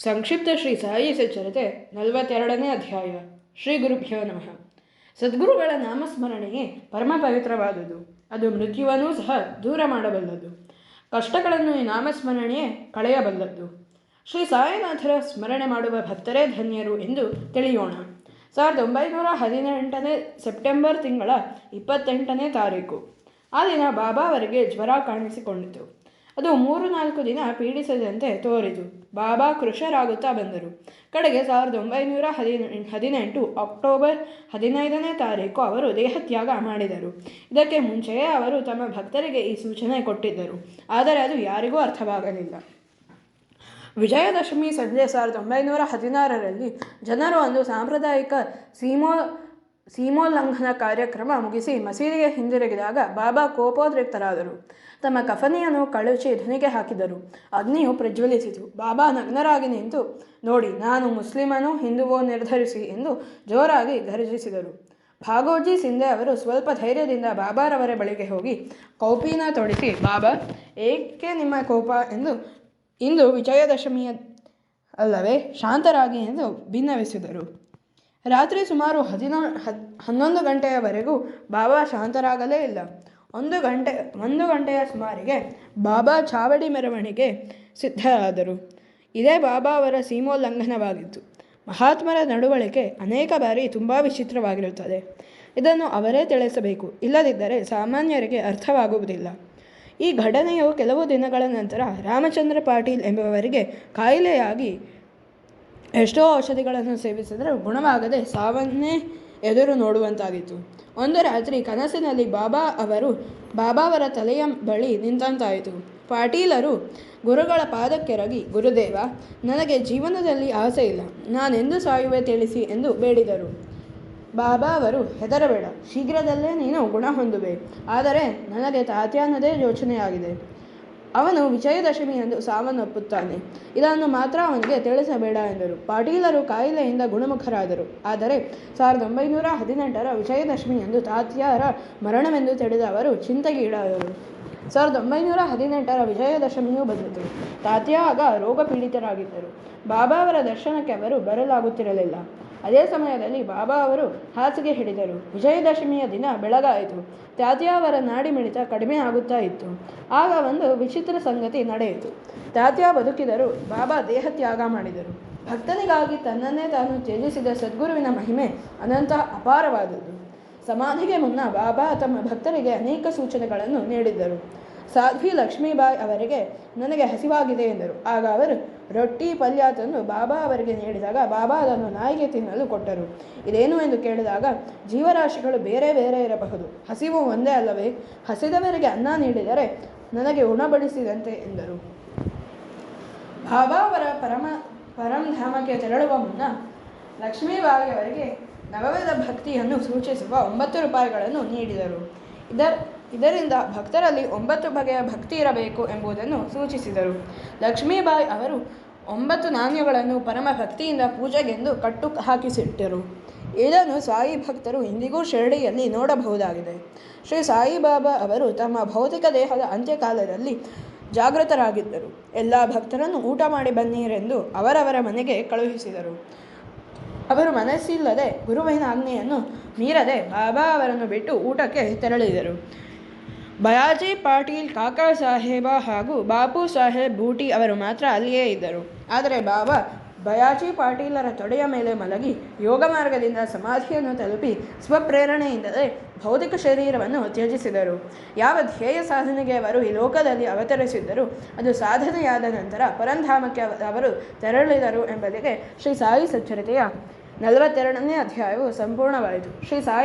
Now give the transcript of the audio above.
ಸಂಕ್ಷಿಪ್ತ ಶ್ರೀ ಸಾಯಿ ಸಚ್ಚರಿತೆ 42ನೇ ಅಧ್ಯಾಯ. ಶ್ರೀ ಗುರುಭ್ಯೋ ನಮಃ. ಸದ್ಗುರುಗಳ ನಾಮಸ್ಮರಣೆಯೇ ಪರಮ ಪವಿತ್ರವಾದುದು. ಅದು ಮೃತ್ಯುವನ್ನೂ ಸಹ ದೂರ ಮಾಡಬಲ್ಲದು. ಕಷ್ಟಗಳನ್ನು ಈ ನಾಮಸ್ಮರಣೆಯೇ ಕಳೆಯಬಲ್ಲದ್ದು. ಶ್ರೀ ಸಾಯಿನಾಥರ ಸ್ಮರಣೆ ಮಾಡುವ ಭಕ್ತರೇ ಧನ್ಯರು ಎಂದು ತಿಳಿಯೋಣ. 1918 ಸೆಪ್ಟೆಂಬರ್ ತಿಂಗಳ 28ನೇ ತಾರೀಕು. ಆ ದಿನ ಬಾಬಾ ಅವರಿಗೆ ಜ್ವರ ಕಾಣಿಸಿಕೊಂಡಿತು. ಅದು 3-4 ದಿನ ಪೀಡಿಸದಂತೆ ತೋರಿತು. ಬಾಬಾ ಕೃಶರಾಗುತ್ತಾ ಬಂದರು. ಕಡೆಗೆ 1918 ಅಕ್ಟೋಬರ್ 15ನೇ ತಾರೀಕು ಅವರು ದೇಹತ್ಯಾಗ ಮಾಡಿದರು. ಇದಕ್ಕೆ ಮುಂಚೆಯೇ ಅವರು ತಮ್ಮ ಭಕ್ತರಿಗೆ ಈ ಸೂಚನೆ ಕೊಟ್ಟಿದ್ದರು. ಆದರೆ ಅದು ಯಾರಿಗೂ ಅರ್ಥವಾಗಲಿಲ್ಲ. ವಿಜಯದಶಮಿ ಸಂಜೆ 1916ರಲ್ಲಿ ಜನರು ಒಂದು ಸಾಂಪ್ರದಾಯಿಕ ಸೀಮೋಲ್ಲಂಘನ ಕಾರ್ಯಕ್ರಮ ಮುಗಿಸಿ ಮಸೀದಿಗೆ ಹಿಂದಿರುಗಿದಾಗ ಬಾಬಾ ಕೋಪೋದ್ರಿಕ್ತರಾದರು. ತಮ್ಮ ಕಫನಿಯನ್ನು ಕಳುಚಿ ಧುನಿಗೆ ಹಾಕಿದರು. ಅಗ್ನಿಯು ಪ್ರಜ್ವಲಿಸಿತು. ಬಾಬಾ ನಗ್ನರಾಗಿ ನಿಂತು, ನೋಡಿ, ನಾನು ಮುಸ್ಲಿಮನೋ ಹಿಂದುವೋ ನಿರ್ಧರಿಸಿ ಎಂದು ಜೋರಾಗಿ ಗರ್ಜಿಸಿದರು. ಭಾಗೋಜಿ ಸಿಂಧೆ ಅವರು ಸ್ವಲ್ಪ ಧೈರ್ಯದಿಂದ ಬಾಬಾರವರ ಬಳಿಗೆ ಹೋಗಿ ಕೌಪಿನ ತೊಡಿಸಿ, ಬಾಬಾ, ಏಕೆ ನಿಮ್ಮ ಕೋಪ ಎಂದು ಇಂದು ವಿಜಯದಶಮಿಯ ಅಲ್ಲವೇ, ಶಾಂತರಾಗಿ ಎಂದು ಭಿನ್ನವಿಸಿದರು. ರಾತ್ರಿ ಸುಮಾರು 11 ಗಂಟೆಯವರೆಗೂ ಬಾಬಾ ಶಾಂತರಾಗಲೇ ಇಲ್ಲ. 1 ಗಂಟೆಯ ಸುಮಾರಿಗೆ ಬಾಬಾ ಚಾವಡಿ ಮೆರವಣಿಗೆ ಸಿದ್ಧರಾದರು. ಇದೇ ಬಾಬಾ ಅವರ ಸೀಮೋಲ್ಲಂಘನವಾಗಿತ್ತು. ಮಹಾತ್ಮರ ನಡವಳಿಕೆ ಅನೇಕ ಬಾರಿ ತುಂಬ ವಿಚಿತ್ರವಾಗಿರುತ್ತದೆ. ಇದನ್ನು ಅವರೇ ತಿಳಿಸಬೇಕು, ಇಲ್ಲದಿದ್ದರೆ ಸಾಮಾನ್ಯರಿಗೆ ಅರ್ಥವಾಗುವುದಿಲ್ಲ. ಈ ಘಟನೆಯು ಕೆಲವು ದಿನಗಳ ನಂತರ ರಾಮಚಂದ್ರ ಪಾಟೀಲ್ ಎಂಬುವರಿಗೆ ಕಾಯಿಲೆಯಾಗಿ ಎಷ್ಟೋ ಔಷಧಿಗಳನ್ನು ಸೇವಿಸಿದರೂ ಗುಣವಾಗದೆ ಸಾವನ್ನೇ ಎದುರು ನೋಡುವಂತಾಗಿತ್ತು. ಒಂದು ರಾತ್ರಿ ಕನಸಿನಲ್ಲಿ ಬಾಬಾ ಅವರ ತಲೆಯ ಬಳಿ ನಿಂತಾಯಿತು. ಪಾಟೀಲರು ಗುರುಗಳ ಪಾದಕ್ಕೆರಗಿ, ಗುರುದೇವ, ನನಗೆ ಜೀವನದಲ್ಲಿ ಆಸೆ ಇಲ್ಲ, ನಾನೆಂದು ಸಾಯುವೆ ತಿಳಿಸಿ ಎಂದು ಬೇಡಿದರು. ಬಾಬಾ ಅವರು, ಹೆದರಬೇಡ, ಶೀಘ್ರದಲ್ಲೇ ನೀನು ಗುಣ ಹೊಂದುವೆ. ಆದರೆ ನನಗೆ ತಾತ್ಯಾನದೇ ಯೋಚನೆಯಾಗಿದೆ. ಅವನು ವಿಜಯದಶಮಿಯಂದು ಸಾವನ್ನಪ್ಪುತ್ತಾನೆ. ಇದನ್ನು ಮಾತ್ರ ಅವನಿಗೆ ತಿಳಿಸಬೇಡ ಎಂದರು. ಪಾಟೀಲರು ಕಾಯಿಲೆಯಿಂದ ಗುಣಮುಖರಾದರು. ಆದರೆ 1918 ವಿಜಯದಶಮಿಯಂದು ತಾತ್ಯಾರ ಮರಣವೆಂದು ತಿಳಿದ ಅವರು ಚಿಂತೆಗೀಡಾದರು. 1918 ವಿಜಯದಶಮಿಯೂ ಬಂದಿತು. ತಾತ್ಯ ಆಗ ರೋಗ ಪೀಡಿತರಾಗಿದ್ದರು. ಬಾಬಾ ಅವರ ದರ್ಶನಕ್ಕೆ ಅವರು ಬರಲಾಗುತ್ತಿರಲಿಲ್ಲ. ಅದೇ ಸಮಯದಲ್ಲಿ ಬಾಬಾ ಅವರು ಹಾಸಿಗೆ ಹಿಡಿದರು. ವಿಜಯದಶಮಿಯ ದಿನ ಬೆಳಗಾಯಿತು. ತಾತ್ಯ ಅವರ ನಾಡಿ ಮಿಡಿತ ಕಡಿಮೆ ಆಗುತ್ತಾ ಇತ್ತು. ಆಗ ಒಂದು ವಿಚಿತ್ರ ಸಂಗತಿ ನಡೆಯಿತು. ತಾತ್ಯ ಬದುಕಿದರು. ಬಾಬಾ ದೇಹತ್ಯಾಗ ಮಾಡಿದರು. ಭಕ್ತನಿಗಾಗಿ ತನ್ನನ್ನೇ ತಾನು ತ್ಯಜಿಸಿದ ಸದ್ಗುರುವಿನ ಮಹಿಮೆ ಅನಂತ ಅಪಾರವಾದುದು. ಸಮಾಧಿಗೆ ಮುನ್ನ ಬಾಬಾ ತಮ್ಮ ಭಕ್ತರಿಗೆ ಅನೇಕ ಸೂಚನೆಗಳನ್ನು ನೀಡಿದ್ದರು. ಸಾಧ್ವಿ ಲಕ್ಷ್ಮೀಬಾಯಿ ಅವರಿಗೆ, ನನಗೆ ಹಸಿವಾಗಿದೆ ಎಂದರು. ಆಗ ಅವರು ರೊಟ್ಟಿ ಪಲ್ಯ ತಂದು ಬಾಬಾ ಅವರಿಗೆ ನೀಡಿದಾಗ ಬಾಬಾ ಅದನ್ನು ನಾಯಿಗೆ ತಿನ್ನಲು ಕೊಟ್ಟರು. ಇದೇನು ಎಂದು ಕೇಳಿದಾಗ, ಜೀವರಾಶಿಗಳು ಬೇರೆ ಬೇರೆ ಇರಬಹುದು, ಹಸಿವು ಒಂದೇ ಅಲ್ಲವೇ, ಹಸಿದವರಿಗೆ ಅನ್ನ ನೀಡಿದರೆ ನನಗೆ ಉಣಬಡಿಸಿದಂತೆ ಎಂದರು. ಬಾಬಾ ಅವರ ಪರಂಧಾಮಕ್ಕೆ ತೆರಳುವ ಮುನ್ನ ಲಕ್ಷ್ಮೀಬಾಯಿ ಅವರಿಗೆ ನವವಿಧ ಭಕ್ತಿಯನ್ನು ಸೂಚಿಸುವ 9 ರೂಪಾಯಿಗಳನ್ನು ನೀಡಿದರು. ಇದರಿಂದ ಭಕ್ತರಲ್ಲಿ 9 ಬಗೆಯ ಭಕ್ತಿ ಇರಬೇಕು ಎಂಬುದನ್ನು ಸೂಚಿಸಿದರು. ಲಕ್ಷ್ಮೀಬಾಯಿ ಅವರು 9 ನಾಣ್ಯಗಳನ್ನು ಪರಮ ಭಕ್ತಿಯಿಂದ ಪೂಜೆಗೆಂದು ಕಟ್ಟು ಹಾಕಿಸಿಟ್ಟರು. ಇದನ್ನು ಸಾಯಿ ಭಕ್ತರು ಇಂದಿಗೂ ಶಿರಡಿಯಲ್ಲಿ ನೋಡಬಹುದಾಗಿದೆ. ಶ್ರೀ ಸಾಯಿಬಾಬಾ ಅವರು ತಮ್ಮ ಭೌತಿಕ ದೇಹದ ಅಂತ್ಯಕಾಲದಲ್ಲಿ ಜಾಗೃತರಾಗಿದ್ದರು. ಎಲ್ಲ ಭಕ್ತರನ್ನು ಊಟ ಮಾಡಿ ಬನ್ನಿರೆಂದು ಅವರವರ ಮನೆಗೆ ಕಳುಹಿಸಿದರು. ಅವರು ಮನಸ್ಸಿಲ್ಲದೆ ಗುರುವಿನ ಆಜ್ಞೆಯನ್ನು ಮೀರದೆ ಬಾಬಾ ಅವರನ್ನು ಬಿಟ್ಟು ಊಟಕ್ಕೆ ತೆರಳಿದರು. ಬಯಾಜಿ ಪಾಟೀಲ್, ಕಾಕಾ ಸಾಹೇಬ ಹಾಗೂ ಬಾಪು ಸಾಹೇಬ್ ಬೂಟಿ ಅವರು ಮಾತ್ರ ಅಲ್ಲಿಯೇ ಇದ್ದರು. ಆದರೆ ಬಾಬಾ ಬಯಾಜಿ ಪಾಟೀಲರ ತೊಡೆಯ ಮೇಲೆ ಮಲಗಿ ಯೋಗ ಮಾರ್ಗದಿಂದ ಸಮಾಧಿಯನ್ನು ತಲುಪಿ ಸ್ವಪ್ರೇರಣೆಯಿಂದಲೇ ಭೌತಿಕ ಶರೀರವನ್ನು ತ್ಯಜಿಸಿದರು. ಯಾವ ಧ್ಯೇಯ ಸಾಧನೆಗೆ ಅವರು ಈ ಲೋಕದಲ್ಲಿ ಅವತರಿಸಿದ್ದರು, ಅದು ಸಾಧನೆಯಾದ ನಂತರ ಪರಂಧಾಮಕ್ಕೆ ಅವರು ತೆರಳಿದರು ಎಂಬುದಕ್ಕೆ ಶ್ರೀ ಸಾಯಿ ಸಚ್ಚರಿತೆಯ 42ನೇ ಅಧ್ಯಾಯವು ಸಂಪೂರ್ಣವಾಯಿತು. ಶ್ರೀ ಸಾಯಿ